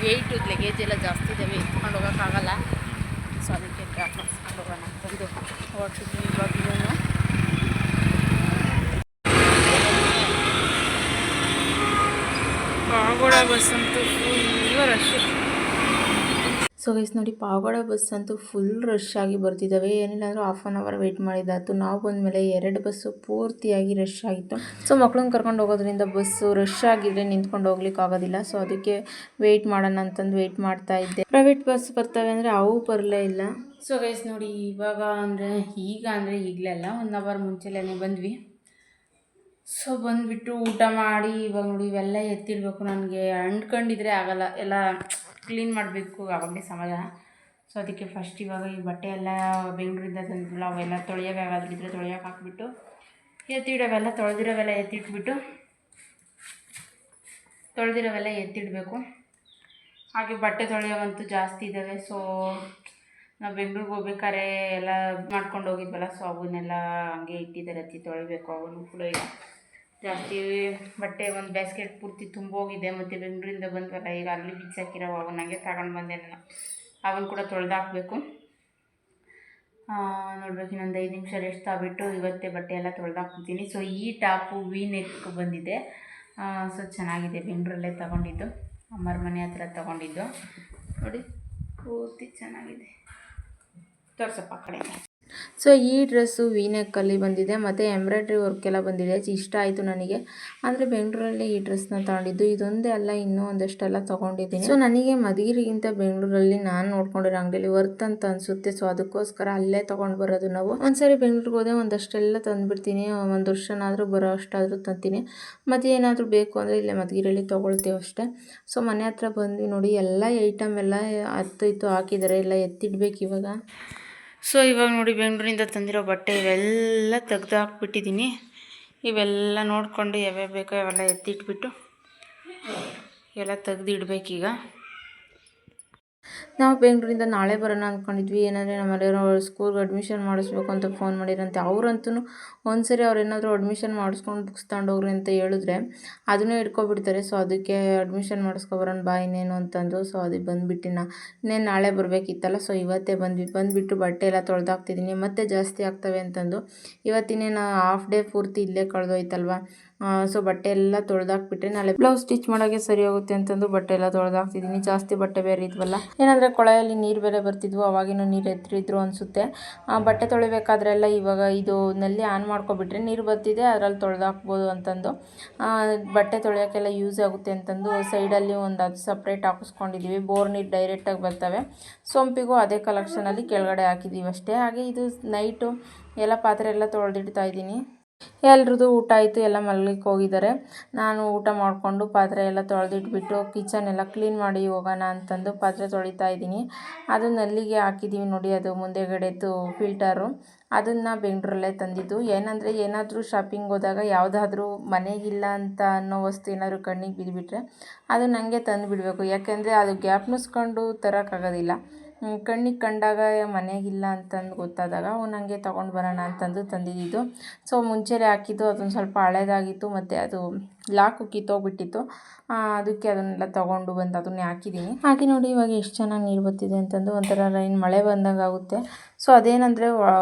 Weight luggage ಎಲ್ಲ ಜಾಸ್ತಿ ಇದ್ದಾವೆ, ಎತ್ಕೊಂಡು ಹೋಗೋಕ್ಕಾಗಲ್ಲ. ಸೊ ಅದಕ್ಕೆ ಡ್ರಾಪ್ ಮಾಡಿಸ್ಕೊಂಡು ಹೋಗೋಣ ಅಂತಂದು ಹೊರಟಿದ್ವಿ. ಇವಾಗಲೂ ಪಾವಗಡ ಬಸ್ ಅಂತೂ ಫುಲ್ ರಶ್. ಸೊ ಗೈಸ್ ನೋಡಿ, ಪಾವಗಡ ಬಸ್ ಅಂತೂ ಫುಲ್ ರಶ್ ಆಗಿ ಬರ್ತಿದ್ದಾವೆ. ಏನಿಲ್ಲ ಅಂದರೂ ಹಾಫ್ ಆನ್ ಅವರ್ ವೆಯ್ಟ್ ಮಾಡಿದ್ದಾಯ್ತು. ನಾವು ಬಂದಮೇಲೆ 2 ಬಸ್ಸು ಪೂರ್ತಿಯಾಗಿ ರಶ್ ಆಗಿತ್ತು. ಸೊ ಮಕ್ಳನ್ನ ಕರ್ಕೊಂಡು ಹೋಗೋದ್ರಿಂದ ಬಸ್ಸು ರಶ್ ಆಗಿದ್ರೆ ನಿಂತ್ಕೊಂಡು ಹೋಗ್ಲಿಕ್ಕೆ ಆಗೋದಿಲ್ಲ. ಸೊ ಅದಕ್ಕೆ ವೆಯ್ಟ್ ಮಾಡೋಣ ಅಂತಂದು ವೆಯ್ಟ್ ಮಾಡ್ತಾ ಇದ್ದೆ. ಪ್ರೈವೇಟ್ ಬಸ್ ಬರ್ತವೆ ಅಂದರೆ ಅವು ಬರಲೇ ಇಲ್ಲ. ಸೊ ಗೈಸ್ ನೋಡಿ, ಇವಾಗ ಅಂದರೆ ಈಗಲೇ ಅಲ್ಲ, 1 ಅವರ್ ಮುಂಚೆಲೇ ಬಂದ್ವಿ. ಸೊ ಬಂದುಬಿಟ್ಟು ಊಟ ಮಾಡಿ ಇವಾಗ ನೋಡಿ ಇವೆಲ್ಲ ಎತ್ತಿಡಬೇಕು. ನನಗೆ ಅಂಟ್ಕೊಂಡಿದ್ರೆ ಆಗಲ್ಲ, ಎಲ್ಲ ಕ್ಲೀನ್ ಮಾಡಬೇಕು, ಆವಾಗಲೇ ಸಮಾಧಾನ. ಸೊ ಅದಕ್ಕೆ ಫಸ್ಟ್ ಇವಾಗ ಈ ಬಟ್ಟೆ ಎಲ್ಲ ಬೆಂಗಳೂರಿಂದ ತಂದಿಲ್ಲ, ಅವೆಲ್ಲ ತೊಳೆಯೋಕ್ಕಾಗದಿದ್ರೆ ತೊಳೆಯೋಕೆ ಹಾಕ್ಬಿಟ್ಟು ಎತ್ತಿಡೋವೆಲ್ಲ ತೊಳೆದಿರೋವೆಲ್ಲ ಎತ್ತಿಡಬೇಕು. ಹಾಗೆ ಬಟ್ಟೆ ತೊಳೆಯೋವಂತೂ ಜಾಸ್ತಿ ಇದ್ದಾವೆ. ಸೊ ನಾವು ಬೆಂಗಳೂರಿಗೆ ಹೋಗ್ಬೇಕಾದ್ರೆ ಎಲ್ಲ ಮಾಡ್ಕೊಂಡು ಹೋಗಿದ್ವಲ್ಲ, ಸೊ ಅವನ್ನೆಲ್ಲ ಹಂಗೆ ಇಟ್ಟಿದ್ದಾರೆ, ತೊಳಿಬೇಕು. ಅವನು ಕೂಡ ಈಗ ಜಾಸ್ತಿ ಬಟ್ಟೆ ಒಂದು ಬ್ಯಾಸ್ಕೆಟ್ ಪೂರ್ತಿ ತುಂಬೋಗಿದೆ. ಮತ್ತು ಬೆಂಗಳೂರಿಂದ ಬಂದ್ವಲ್ಲ, ಈಗ ಅಲ್ಲಿ ಬಿಚ್ಚಾಕಿರೋ ಅವನ್ನ ಹಂಗೆ ತಗೊಂಡು ಬಂದೆ ನಾನು. ಅವನು ಕೂಡ ತೊಳೆದಾಕಬೇಕು. ನೋಡ್ಬೇಕು, ಇನ್ನೊಂದು 5 ನಿಮಿಷ ರೆಸ್ಟ್ ತಗೊಬಿಟ್ಟು ಇವತ್ತೇ ಬಟ್ಟೆ ಎಲ್ಲ ತೊಳೆದಾಕ್ಬಿಡ್ತೀನಿ. ಸೊ ಈ ಟಾಪು ವಿ ನೆಕ್ ಬಂದಿದೆ. ಸೊ ಚೆನ್ನಾಗಿದೆ, ಬೆಂಗಳೂರಲ್ಲೇ ತೊಗೊಂಡಿದ್ದು, ಅಮ್ಮರ ಮನೆ ಹತ್ರ ತೊಗೊಂಡಿದ್ದು. ನೋಡಿ ಪೂರ್ತಿ ಚೆನ್ನಾಗಿದೆ. ತೋರ್ಸಪ್ಪ ಆ ಕಡೆ. ಸೊ ಈ ಡ್ರೆಸ್ಸು ವಿ ನೆಕ್ಕಲ್ಲಿ ಬಂದಿದೆ ಮತ್ತು ಎಂಬ್ರಾಯ್ಡ್ರಿ ವರ್ಕೆಲ್ಲ ಬಂದಿದೆ. ಇಷ್ಟ ಆಯಿತು ನನಗೆ. ಅಂದರೆ ಬೆಂಗಳೂರಲ್ಲಿ ಈ ಡ್ರೆಸ್ನ ತೊಗೊಂಡಿದ್ದು. ಇದೊಂದೇ ಅಲ್ಲ, ಇನ್ನೂ ಒಂದಷ್ಟೆಲ್ಲ ತೊಗೊಂಡಿದ್ದೀನಿ. ಸೊ ನನಗೆ ಮಧುಗಿರಿಗಿಂತ ಬೆಂಗಳೂರಲ್ಲಿ ನಾನು ನೋಡ್ಕೊಂಡಿರೋ ಅಂಗಡಿಯಲ್ಲಿ ವರ್ತ್ ಅಂತ ಅನಿಸುತ್ತೆ. ಸೊ ಅದಕ್ಕೋಸ್ಕರ ಅಲ್ಲೇ ತೊಗೊಂಡು ಬರೋದು ನಾವು. ಒಂದ್ಸರಿ ಬೆಂಗಳೂರಿಗೆ ಹೋದೆ, ಒಂದಷ್ಟೆಲ್ಲ ತಂದುಬಿಡ್ತೀನಿ. 1 ವರ್ಷನಾದರೂ ಬರೋ ಅಷ್ಟಾದರೂ ತಂತೀನಿ. ಮತ್ತು ಏನಾದರೂ ಬೇಕು ಅಂದರೆ ಇಲ್ಲೇ ಮಧುಗಿರಿಯಲ್ಲಿ ತೊಗೊಳ್ತೀವಿ ಅಷ್ಟೇ. ಸೊ ಮನೆ ಹತ್ರ ಬಂದ್ವಿ ನೋಡಿ, ಎಲ್ಲ ಐಟಮ್ ಎಲ್ಲ ಹತ್ತು ಹಾಕಿದ್ದಾರೆ, ಎಲ್ಲ ಎತ್ತಿಡ್ಬೇಕು ಇವಾಗ. ಸೊ ಇವಾಗ ನೋಡಿ, ಬೆಂಗಳೂರಿಂದ ತಂದಿರೋ ಬಟ್ಟೆ ಇವೆಲ್ಲ ತೆಗ್ದು ಹಾಕ್ಬಿಟ್ಟಿದ್ದೀನಿ. ಇವೆಲ್ಲ ನೋಡಿಕೊಂಡು ಯಾವ್ಯಾವ ಬೇಕೋ ಅವೆಲ್ಲ ಎತ್ತಿಟ್ಬಿಟ್ಟು ಎಲ್ಲ ತೆಗ್ದಿಡ್ಬೇಕೀಗ. ನಾವು ಬೆಂಗಳೂರಿಂದ ನಾಳೆ ಬರೋಣ ಅಂದ್ಕೊಂಡಿದ್ವಿ. ಏನಂದರೆ ನಮ್ಮ ಮನೆಯವರು ಸ್ಕೂಲ್ಗೆ ಅಡ್ಮಿಷನ್ ಮಾಡಿಸ್ಬೇಕು ಅಂತ ಫೋನ್ ಮಾಡಿರಂತೆ. ಅವರಂತೂ ಒಂದ್ಸರಿ ಅವ್ರೇನಾದರೂ ಅಡ್ಮಿಷನ್ ಮಾಡಿಸ್ಕೊಂಡು ಬುಕ್ಸ್ ತಗೊಂಡೋಗ್ರಿ ಅಂತ ಹೇಳಿದ್ರೆ ಅದನ್ನೇ ಇಟ್ಕೊಬಿಡ್ತಾರೆ. ಸೊ ಅದಕ್ಕೆ ಅಡ್ಮಿಷನ್ ಮಾಡಿಸ್ಕೊಬರೋಣ ಬಾ ಇನ್ನೇನು ಅಂತಂದು. ಸೊ ಅದಕ್ಕೆ ಇನ್ನೇನು ನಾಳೆ ಬರಬೇಕಿತ್ತಲ್ಲ. ಸೊ ಇವತ್ತೇ ಬಂದುಬಿಟ್ಟು ಬಟ್ಟೆ ಎಲ್ಲ ತೊಳೆದಾಕ್ತಿದ್ದೀನಿ. ಮತ್ತೆ ಜಾಸ್ತಿ ಆಗ್ತವೆ ಅಂತಂದು ಇವತ್ತಿನೇನು ಹಾಫ್ ಡೇ ಪೂರ್ತಿ ಇಲ್ಲೇ ಕಳೆದೋಯ್ತಲ್ವ. ಸೊ ಬಟ್ಟೆ ಎಲ್ಲ ತೊಳೆದಾಕ್ಬಿಟ್ರೆ ನಾಳೆ ಬ್ಲೌಸ್ ಸ್ಟಿಚ್ ಮಾಡೋಕ್ಕೆ ಸರಿ ಹೋಗುತ್ತೆ ಅಂತಂದು ಬಟ್ಟೆ ಎಲ್ಲ ತೊಳೆದಾಕ್ತಿದ್ದೀನಿ. ಜಾಸ್ತಿ ಬಟ್ಟೆ ಬೇರೆ ಇದ್ವಲ್ಲ, ಏನಂದರೆ ಕೊಳೆಯಲ್ಲಿ ನೀರು ಬೇರೆ ಬರ್ತಿದ್ವು, ಅವಾಗಿನ ನೀರು ಎತ್ತಿದ್ರು ಅನಿಸುತ್ತೆ. ಬಟ್ಟೆ ತೊಳಿಬೇಕಾದ್ರೆಲ್ಲ ಇವಾಗ ಇದು ನಲ್ಲಿ ಆನ್ ಮಾಡ್ಕೊಬಿಟ್ರೆ ನೀರು ಬರ್ತಿದೆ, ಅದರಲ್ಲಿ ತೊಳೆದಾಕ್ಬೋದು ಅಂತಂದು ಬಟ್ಟೆ ತೊಳೆಯೋಕ್ಕೆಲ್ಲ ಯೂಸ್ ಆಗುತ್ತೆ ಅಂತಂದು ಸೈಡಲ್ಲಿ ಒಂದು ಅದು ಸಪ್ರೇಟ್ ಹಾಕಿಸ್ಕೊಂಡಿದ್ದೀವಿ. ಬೋರ್ ನೀರು ಡೈರೆಕ್ಟಾಗಿ ಬರ್ತವೆ. ಸೊಂಪಿಗೂ ಅದೇ ಕಲೆಕ್ಷನಲ್ಲಿ ಕೆಳಗಡೆ ಹಾಕಿದ್ದೀವಿ ಅಷ್ಟೇ. ಹಾಗೆ ಇದು ನೈಟು ಎಲ್ಲ ಪಾತ್ರೆ ಎಲ್ಲ ತೊಳೆದಿಡ್ತಾ ಇದ್ದೀನಿ. ಎಲ್ರದ್ದು ಊಟ ಆಯಿತು, ಎಲ್ಲ ಮಲಗಲಿಕ್ಕೆ ಹೋಗಿದ್ದಾರೆ. ನಾನು ಊಟ ಮಾಡಿಕೊಂಡು ಪಾತ್ರೆ ಎಲ್ಲ ತೊಳೆದಿಟ್ಬಿಟ್ಟು ಕಿಚನ್ ಎಲ್ಲ ಕ್ಲೀನ್ ಮಾಡಿ ಹೋಗೋಣ ಅಂತಂದು ಪಾತ್ರೆ ತೊಳಿತಾ ಇದ್ದೀನಿ. ಅದು ನಲ್ಲಿಗೆ ಹಾಕಿದ್ದೀವಿ ನೋಡಿ, ಅದು ಮುಂದೆಗಡೆದು ಫಿಲ್ಟರು. ಅದನ್ನು ಬೆಂಗಳೂರಲ್ಲೇ ತಂದಿದ್ದು. ಏನಂದರೆ ಏನಾದರೂ ಶಾಪಿಂಗ್ ಹೋದಾಗ ಯಾವುದಾದ್ರೂ ಮನೆಗಿಲ್ಲ ಅಂತ ಅನ್ನೋ ವಸ್ತು ಏನಾದರೂ ಕಣ್ಣಿಗೆ ಬಿದ್ದುಬಿಟ್ರೆ ಅದು ನನಗೆ ತಂದು ಬಿಡಬೇಕು. ಯಾಕೆಂದರೆ ಅದು ಗ್ಯಾಪ್ನಿಸ್ಕೊಂಡು ತರೋಕ್ಕಾಗೋದಿಲ್ಲ. ಕಣ್ಣಿಗೆ ಕಂಡಾಗ ಮನೆಗಿಲ್ಲ ಅಂತಂದು ಗೊತ್ತಾದಾಗ ನನಗೆ ತೊಗೊಂಡು ಬರೋಣ ಅಂತಂದು ತಂದಿದ್ದು. ಸೊ ಮುಂಚೆನೇ ಹಾಕಿದ್ದು ಅದೊಂದು ಸ್ವಲ್ಪ ಹಳೇದಾಗಿತ್ತು ಮತ್ತು ಅದು ಲಾಕು ಕಿತ್ತೋಗ್ಬಿಟ್ಟಿತ್ತು. ಅದಕ್ಕೆ ಅದನ್ನೆಲ್ಲ ತೊಗೊಂಡು ಬಂದು ಅದನ್ನೇ ಹಾಕಿದ್ದೀನಿ. ಹಾಗೆ ನೋಡಿ ಇವಾಗ ಎಷ್ಟು ಚೆನ್ನಾಗಿ ನೀರು ಬರ್ತಿದೆ ಅಂತಂದು, ಒಂಥರ ರೈನ್ ಮಳೆ ಬಂದಾಗ ಆಗುತ್ತೆ. ಸೊ ಅದೇನಂದರೆ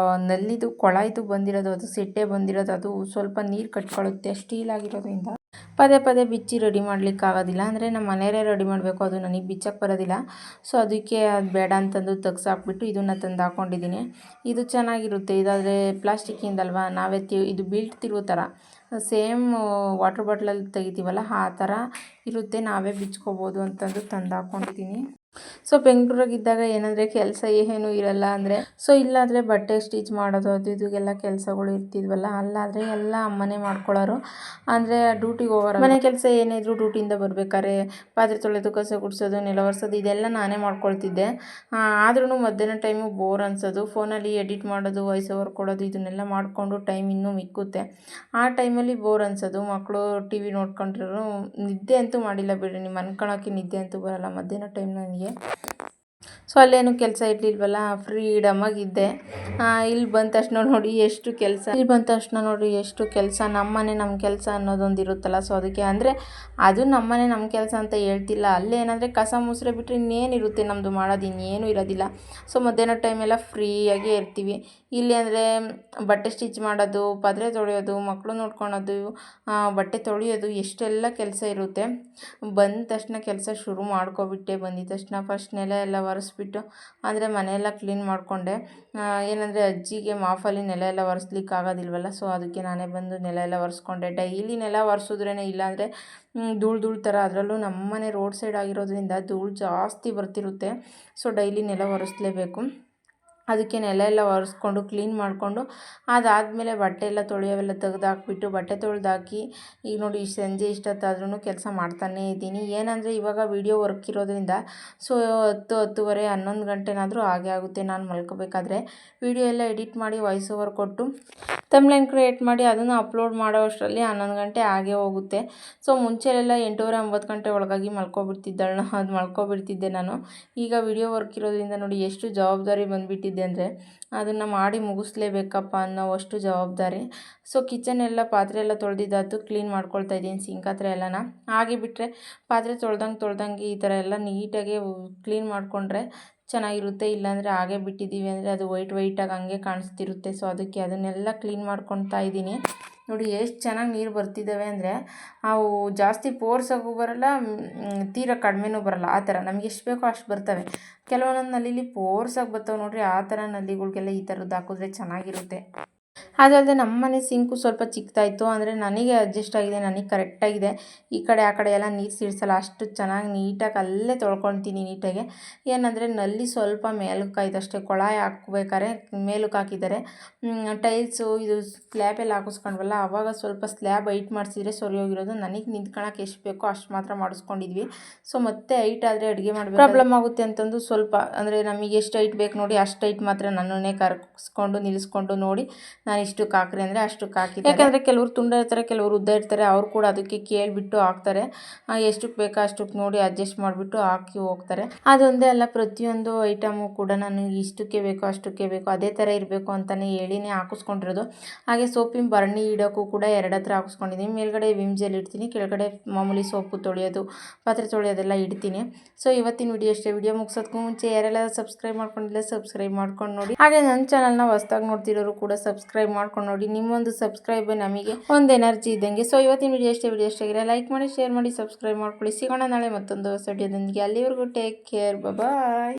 ನಲ್ಲಿದು ಕೊಳಾಯ್ತು ಬಂದಿರೋದು, ಅದು ಸಿಟ್ಟೆ ಬಂದಿರೋದು, ಅದು ಸ್ವಲ್ಪ ನೀರು ಕಟ್ಕೊಳ್ಳುತ್ತೆ ಸ್ಟೀಲ್ ಆಗಿರೋದ್ರಿಂದ. ಪದೇ ಬಿಚ್ಚಿ ರೆಡಿ ಮಾಡ್ಲಿಕ್ಕೆ ಆಗೋದಿಲ್ಲ. ಅಂದರೆ ನಮ್ಮ ಮನೆಯವರೇ ರೆಡಿ ಮಾಡಬೇಕು, ಅದು ನನಗೆ ಬಿಚ್ಚಕ್ಕೆ ಬರೋದಿಲ್ಲ. ಸೊ ಅದಕ್ಕೆ ಅದು ಬೇಡ ಅಂತಂದು ತೆಗ್ಸಾಕ್ಬಿಟ್ಟು ಇದನ್ನು ತಂದು ಹಾಕ್ಕೊಂಡಿದ್ದೀನಿ. ಇದು ಚೆನ್ನಾಗಿರುತ್ತೆ. ಇದಾದರೆ ಪ್ಲಾಸ್ಟಿಕ್ಕಿಂದಲ್ವ, ನಾವೇ ಇದು ಬೀಲ್ಟ್ ತಿರುಗೋ ಥರ ಸೇಮ್ ವಾಟರ್ ಬಾಟ್ಲಲ್ಲಿ ತೆಗಿತೀವಲ್ಲ ಆ ಥರ ಇರುತ್ತೆ, ನಾವೇ ಬಿಚ್ಕೋಬೋದು ಅಂತಂದು ತಂದು ಹಾಕ್ಕೊಂಡಿದ್ದೀನಿ. ಸೊ ಬೆಂಗಳೂರಾಗಿದ್ದಾಗ ಏನಂದರೆ ಕೆಲಸ ಏನೂ ಇರಲ್ಲ. ಅಂದರೆ ಸೊ ಇಲ್ಲಾದರೆ ಬಟ್ಟೆ ಸ್ಟಿಚ್ ಮಾಡೋದು ಅದು ಇದೆಲ್ಲ ಕೆಲಸಗಳು ಇರ್ತಿದ್ವಲ್ಲ, ಅಲ್ಲಾದರೆ ಎಲ್ಲ ಅಮ್ಮನೇ ಮಾಡ್ಕೊಳ್ಳೋರು. ಅಂದರೆ ಡ್ಯೂಟಿಗೆ ಹೋಗೋರು, ಮನೆ ಕೆಲಸ ಏನೇ ಇದ್ದರೂ ಡ್ಯೂಟಿಯಿಂದ ಬರ್ಬೇಕಾದ್ರೆ ಪಾತ್ರೆ ತೊಳೆದು ಕಸ ಗುಡಿಸೋದು ನೆಲ ಒರೆಸೋದು ಇದೆಲ್ಲ ನಾನೇ ಮಾಡ್ಕೊಳ್ತಿದ್ದೆ. ಆದ್ರೂ ಮಧ್ಯಾಹ್ನ ಟೈಮು ಬೋರ್ ಅನಿಸೋದು, ಫೋನಲ್ಲಿ ಎಡಿಟ್ ಮಾಡೋದು, ವಾಯ್ಸ್ ಓವರ್ ಕೊಡೋದು ಇದನ್ನೆಲ್ಲ ಮಾಡಿಕೊಂಡು ಟೈಮ್ ಇನ್ನೂ ಮಿಕ್ಕುತ್ತೆ. ಆ ಟೈಮಲ್ಲಿ ಬೋರ್ ಅನಿಸೋದು. ಮಕ್ಕಳು ಟಿ ವಿ ನೋಡ್ಕೊಂಡ್ರು ನಿದ್ದೆ ಅಂತೂ ಮಾಡಿಲ್ಲ ಬಿಡಿ, ನಿಮ್ಮ ಅನ್ಕೊಳಕ್ಕೆ ನಿದ್ದೆ ಅಂತೂ ಬರೋಲ್ಲ ಮಧ್ಯಾಹ್ನ ಟೈಮ್ ನನಗೆ. ಸೊ ಅಲ್ಲೇನು ಕೆಲಸ ಇರಲಿಲ್ವಲ್ಲ, ಫ್ರೀಡಮಾಗಿದ್ದೆ. ಇಲ್ಲಿ ಬಂದ ತಕ್ಷಣ ನೋಡಿ ಎಷ್ಟು ಕೆಲಸ, ನಮ್ಮನೆ ನಮ್ಮ ಕೆಲಸ ಅನ್ನೋದೊಂದು ಇರುತ್ತಲ್ಲ. ಸೊ ಅದಕ್ಕೆ ಅಂದರೆ ಅದು ನಮ್ಮನೆ ನಮ್ಮ ಕೆಲಸ ಅಂತ ಹೇಳ್ತಿಲ್ಲ. ಅಲ್ಲೇನಂದರೆ ಕಸ ಮುಸ್ರೆ ಬಿಟ್ಟರೆ ಇನ್ನೇನಿರುತ್ತೆ ನಮ್ಮದು ಮಾಡೋದು, ಇನ್ನೇನು ಇರೋದಿಲ್ಲ. ಸೊ ಮಧ್ಯಾಹ್ನ ಟೈಮೆಲ್ಲ ಫ್ರೀಯಾಗೇ ಇರ್ತೀವಿ. ಇಲ್ಲಿ ಅಂದರೆ ಬಟ್ಟೆ ಸ್ಟಿಚ್ ಮಾಡೋದು, ಪಾತ್ರೆ ತೊಳೆಯೋದು, ಮಕ್ಕಳು ನೋಡ್ಕೊಳೋದು, ಬಟ್ಟೆ ತೊಳೆಯೋದು, ಎಷ್ಟೆಲ್ಲ ಕೆಲಸ ಇರುತ್ತೆ. ಬಂದ ತಕ್ಷಣ ಕೆಲಸ ಶುರು ಮಾಡ್ಕೊಬಿಟ್ಟೆ. ಬಂದಿದ ತಕ್ಷಣ ಫಸ್ಟ್ ನೆಲ ಎಲ್ಲ ಒರೆಸ್ಬಿಟ್ಟು ಅಂದರೆ ಮನೆಯೆಲ್ಲ ಕ್ಲೀನ್ ಮಾಡಿಕೊಂಡೆ. ಏನಂದರೆ ಅಜ್ಜಿಗೆ ಮಾಫಲ್ಲಿ ನೆಲ ಎಲ್ಲ ಒರೆಸ್ಲಿಕ್ಕೆ ಆಗೋದಿಲ್ವಲ್ಲ. ಸೊ ಅದಕ್ಕೆ ನಾನೇ ಬಂದು ನೆಲ ಎಲ್ಲ ಒರೆಸ್ಕೊಂಡೆ. ಡೈಲಿ ನೆಲ ಒರೆಸಿದ್ರೇ, ಇಲ್ಲಾಂದರೆ ಧೂಳು ಥರ, ಅದರಲ್ಲೂ ನಮ್ಮನೆ ರೋಡ್ ಸೈಡ್ ಆಗಿರೋದ್ರಿಂದ ಧೂಳು ಜಾಸ್ತಿ ಬರ್ತಿರುತ್ತೆ. ಸೊ ಡೈಲಿ ನೆಲ ಒರೆಸ್ಲೇಬೇಕು. ಅದಕ್ಕೆ ನೆಲ ಎಲ್ಲ ಒರೆಸ್ಕೊಂಡು ಕ್ಲೀನ್ ಮಾಡಿಕೊಂಡು ಅದಾದಮೇಲೆ ಬಟ್ಟೆ ಎಲ್ಲ ತೊಳೆಯೋವೆಲ್ಲ ತೆಗೆದಾಕ್ಬಿಟ್ಟು ಬಟ್ಟೆ ತೊಳೆದಾಕಿ ಈಗ ನೋಡಿ ಸಂಜೆ ಇಷ್ಟೊತ್ತಾದ್ರೂ ಕೆಲಸ ಮಾಡ್ತಾನೇ ಇದ್ದೀನಿ. ಏನಂದರೆ ಇವಾಗ ವೀಡಿಯೋ ವರ್ಕ್ ಇರೋದ್ರಿಂದ ಸೊ 10:30 11 ಗಂಟೆನಾದರೂ ಆಗೇ ಆಗುತ್ತೆ ನಾನು ಮಲ್ಕೋಬೇಕಾದ್ರೆ. ವೀಡಿಯೋ ಎಲ್ಲ ಎಡಿಟ್ ಮಾಡಿ ವಾಯ್ಸ್ ಓವರ್ ಕೊಟ್ಟು ತಮ್ಲೈನ್ ಕ್ರಿಯೇಟ್ ಮಾಡಿ ಅದನ್ನು ಅಪ್ಲೋಡ್ ಮಾಡೋ ಅಷ್ಟರಲ್ಲಿ 11 ಗಂಟೆ ಆಗೇ ಹೋಗುತ್ತೆ. ಸೊ ಮುಂಚೆಲೆಲ್ಲ 8:30 9 ಗಂಟೆ ಒಳಗಾಗಿ ಮಲ್ಕೊಬಿಡ್ತಿದ್ದೆ ನಾನು. ಈಗ ವೀಡಿಯೋ ವರ್ಕ್ ಇರೋದ್ರಿಂದ ನೋಡಿ ಎಷ್ಟು ಜವಾಬ್ದಾರಿ ಬಂದುಬಿಟ್ಟಿದೆ ಅಂದರೆ ಅದನ್ನು ಮಾಡಿ ಮುಗಿಸ್ಲೇಬೇಕಪ್ಪ ಅನ್ನೋವಷ್ಟು ಜವಾಬ್ದಾರಿ. ಸೊ ಕಿಚನ್ ಎಲ್ಲ ಪಾತ್ರೆ ಎಲ್ಲ ತೊಳೆದಿದ್ದಾಯ್ತು, ಕ್ಲೀನ್ ಮಾಡ್ಕೊಳ್ತಾ ಇದ್ದೀನಿ ಸಿಂಕ್ ಹತ್ರ ಎಲ್ಲನ. ಹಾಗೆ ಬಿಟ್ಟರೆ ಪಾತ್ರೆ ತೊಳ್ದಂಗೆ ಈ ಥರ ಎಲ್ಲ ನೀಟಾಗಿ ಕ್ಲೀನ್ ಮಾಡಿಕೊಂಡ್ರೆ ಚೆನ್ನಾಗಿರುತ್ತೆ. ಇಲ್ಲಾಂದರೆ ಹಾಗೆ ಬಿಟ್ಟಿದ್ದೀವಿ ಅಂದರೆ ಅದು ವೈಟಾಗಿ ಹಂಗೆ ಕಾಣಿಸ್ತಿರುತ್ತೆ. ಸೊ ಅದಕ್ಕೆ ಅದನ್ನೆಲ್ಲ ಕ್ಲೀನ್ ಮಾಡ್ಕೊಳ್ತಾ ಇದ್ದೀನಿ. ನೋಡಿ ಎಷ್ಟು ಚೆನ್ನಾಗಿ ನೀರು ಬರ್ತಿದ್ದಾವೆ ಅಂದರೆ ಅವು ಜಾಸ್ತಿ ಫೋರ್ಸಾಗೂ ಬರೋಲ್ಲ, ತೀರಾ ಕಡಿಮೆನೂ ಬರೋಲ್ಲ. ಆ ಥರ ನಮ್ಗೆ ಎಷ್ಟು ಬೇಕೋ ಅಷ್ಟು ಬರ್ತವೆ. ಕೆಲವೊಂದೊಂದು ನಲ್ಲಿಲಿ ಫೋರ್ಸಾಗಿ ಬರ್ತವೆ ನೋಡಿರಿ, ಆ ಥರ ನಲ್ಲಿಗಳಿಗೆಲ್ಲ ಈ ಥರದ್ದು ಹಾಕಿದ್ರೆ ಚೆನ್ನಾಗಿರುತ್ತೆ. ಅದಲ್ಲದೆ ನಮ್ಮ ಮನೆ ಸಿಂಕು ಸ್ವಲ್ಪ ಚಿಕ್ಕದಾಯಿತು, ಅಂದರೆ ನನಗೆ ಅಡ್ಜಸ್ಟ್ ಆಗಿದೆ, ನನಗೆ ಕರೆಕ್ಟಾಗಿದೆ. ಈ ಕಡೆ ಆ ಕಡೆ ಎಲ್ಲ ನೀರು ಸಿಡಿಸಲ್ಲ, ಅಷ್ಟು ಚೆನ್ನಾಗಿ ನೀಟಾಗಿ ಅಲ್ಲೇ ತೊಳ್ಕೊತೀನಿ ನೀಟಾಗಿ. ಏನಂದರೆ ನಲ್ಲಿ ಸ್ವಲ್ಪ ಮೇಲಕ್ಕೆ ಆಯ್ತು ಅಷ್ಟೇ. ಕೊಳಾಯಿ ಹಾಕ್ಬೇಕಾದ್ರೆ ಮೇಲಕ್ಕೆ ಹಾಕಿದ್ದಾರೆ. ಟೈಲ್ಸು ಇದು ಸ್ಲ್ಯಾಬ್ ಎಲ್ಲ ಹಾಕಿಸ್ಕೊಂಡ್ವಲ್ಲ, ಆವಾಗ ಸ್ವಲ್ಪ ಸ್ಲ್ಯಾಬ್ ಹೈಟ್ ಮಾಡಿಸಿದ್ರೆ ಸರಿ ಹೋಗಿರೋದು. ನನಗೆ ನಿಂತ್ಕೊಳ್ಳೋಕೆ ಎಷ್ಟು ಬೇಕೋ ಅಷ್ಟು ಮಾತ್ರ ಮಾಡಿಸ್ಕೊಂಡಿದ್ವಿ. ಸೊ ಮತ್ತೆ ಹೈಟ್ ಆದರೆ ಅಡುಗೆ ಮಾಡಬೇಕು ಪ್ರಾಬ್ಲಮ್ ಆಗುತ್ತೆ ಅಂತಂದು ಸ್ವಲ್ಪ ಅಂದರೆ ನಮಗೆ ಎಷ್ಟು ಹೈಟ್ ಬೇಕು ನೋಡಿ ಅಷ್ಟು ಹೈಟ್ ಮಾತ್ರ ನನ್ನನ್ನೇ ಕರ್ಸ್ಕೊಂಡು ನಿಲ್ಲಿಸ್ಕೊಂಡು ನೋಡಿ ನಾನು ಇಷ್ಟಕ್ಕೆ ಹಾಕ್ರಿ ಅಂದರೆ ಅಷ್ಟಕ್ಕೆ ಹಾಕಿದ್ದೆ. ಯಾಕಂದರೆ ಕೆಲವರು ತುಂಡ ಇರ್ತಾರೆ, ಕೆಲವರು ಉದ್ದ ಇರ್ತಾರೆ, ಅವ್ರು ಕೂಡ ಅದಕ್ಕೆ ಕೇಳಿಬಿಟ್ಟು ಹಾಕ್ತಾರೆ. ಎಷ್ಟಕ್ಕೆ ಬೇಕೋ ಅಷ್ಟಕ್ಕೆ ನೋಡಿ ಅಡ್ಜಸ್ಟ್ ಮಾಡಿಬಿಟ್ಟು ಹಾಕಿ ಹೋಗ್ತಾರೆ. ಅದೊಂದೇ ಅಲ್ಲ, ಪ್ರತಿಯೊಂದು ಐಟಮು ಕೂಡ ನಾನು ಇಷ್ಟಕ್ಕೆ ಬೇಕೋ ಅಷ್ಟಕ್ಕೆ ಬೇಕೋ ಅದೇ ಥರ ಇರಬೇಕು ಅಂತಲೇ ಹೇಳಿನೇ ಹಾಕಿಸ್ಕೊಂಡಿರೋದು. ಹಾಗೆ ಸೋಪಿನ ಭರಣಿ ಇಡೋಕ್ಕೂ ಕೂಡ 2 ಹತ್ರ ಹಾಕಿಸ್ಕೊಂಡಿದ್ದೀನಿ. ಮೇಲ್ಗಡೆ ವಿಮ್ ಜೆಲ್ ಇಡ್ತೀನಿ, ಕೆಳಗಡೆ ಮಾಮೂಲಿ ಸೋಪು ತೊಳೆಯೋದು, ಪಾತ್ರೆ ತೊಳೆಯೋದೆಲ್ಲ ಇಡ್ತೀನಿ. ಸೊ ಇವತ್ತಿನ ವಿಡಿಯೋ ಅಷ್ಟೇ. ವಿಡಿಯೋ ಮುಗಿಸೋದಕ್ಕೂ ಮುಂಚೆ ಯಾರೆಲ್ಲ ಸಬ್ಸ್ಕ್ರೈಬ್ ಮಾಡ್ಕೊಂಡಿಲ್ಲ ಸಬ್ಸ್ಕ್ರೈಬ್ ಮಾಡ್ಕೊಂಡು ನೋಡಿ. ಹಾಗೆ ನನ್ನ ಚಾನಲ್ನ ಹೊಸದಾಗಿ ನೋಡ್ತಿರೋರು ಕೂಡ ಸಬ್ಸ್ಕ್ರೈಬ್ ಮಾಡ್ಕೊಂಡು ನೋಡಿ. ನಿಮ್ಮೊಂದು ಸಬ್ಸ್ಕ್ರೈಬ್ ನಮಗೆ ಒಂದು ಎನರ್ಜಿ ಇದ್ದಂಗೆ. ಸೊ ಇವತ್ತಿನ ವಿಡಿಯೋ ಅಷ್ಟೇ ಲೈಕ್ ಮಾಡಿ, ಶೇರ್ ಮಾಡಿ, ಸಬ್ಸ್ಕ್ರೈಬ್ ಮಾಡ್ಕೊಳ್ಳಿ. ಸಿಗೋಣ ನಾಳೆ ಮತ್ತೊಂದು ಹೊಸ ವಿಡಿಯೋದೊಂದಿಗೆ. ಅಲ್ಲಿವರೆಗೂ ಟೇಕ್ ಕೇರ್, ಬಾಯ್.